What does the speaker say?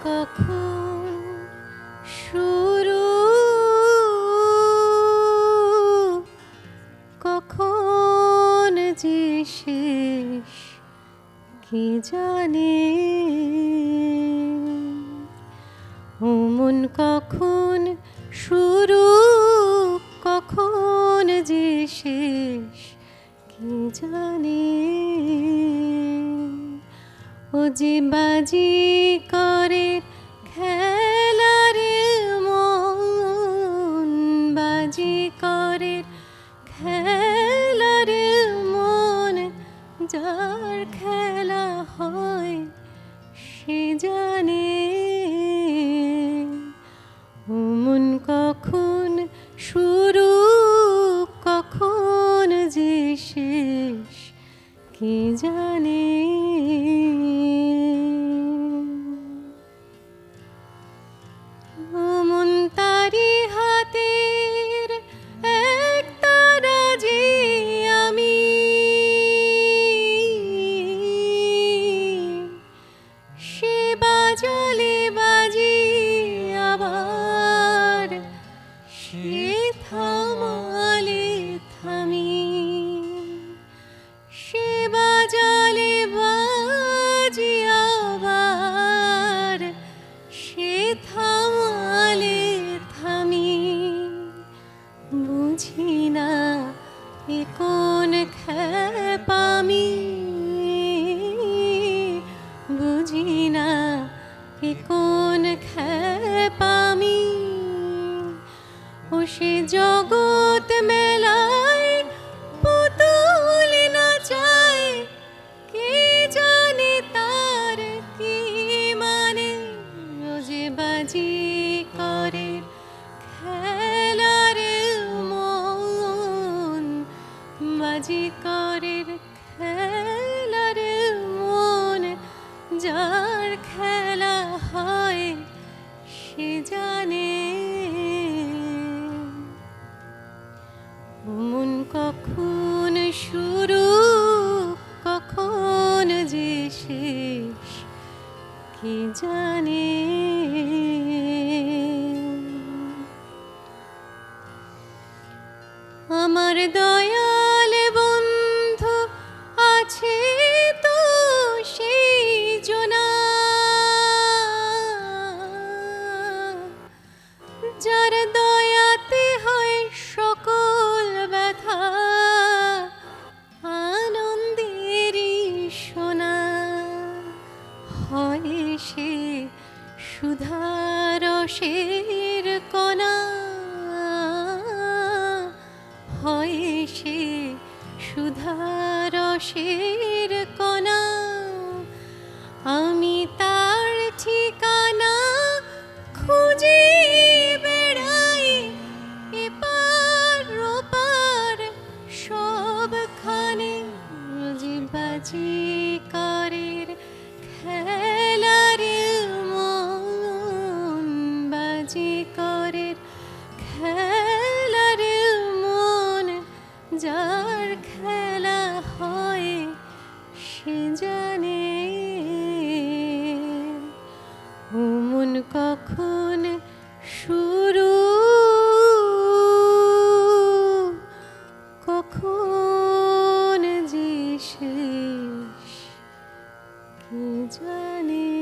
কখন শুরু, কখন যে শেষ কে জানে। ও মন কখন শুরু, কখন যে শেষ কে জানে। ও যে বাজি করে খেলার মন, বাজি করে খেলার মন, যার খেলা হয় সে জানে। ও মন কখন শুরু, কখন যে শেষ কে জানে। ও মন তারি হাতের এক তারা যে আমি, সে বাজালে বাজি আবার, সে থামালে থামি। সে বাজালে বাজি আবার, সে থামালে থামি। বুঝি না এ কোন খ্যাপামি, বুঝি না এ কোন খ্যাপামি। ও সে জগৎ মেলায় পুতুল নাচায়, কে জানে তার কি মানে। ও যে বাজি করে খেলার মন, বাজি করে খেলার মন, যার খেলা হয় সে জানে। মন কখন শুরু, কখন যে শেষ কে জানে। আমার দয়াল বন্ধু আছে তো সেই জনা, যার দয়াতে হয় সকল ব্যথা আনন্দেরই সোনা। হয় সে সুধারসের কণা, হয় সে সুধারসের কণা। আমি তার ঠিকানা খুঁজে বেড়াই, এপার ওপার সবখানে। যে বাজি করের খেলার মন, বাজি করের খেলার মন, যার খেলা হয় সে জানে। ও মন কখন শুরু, কখন যে শেষ কে জানে।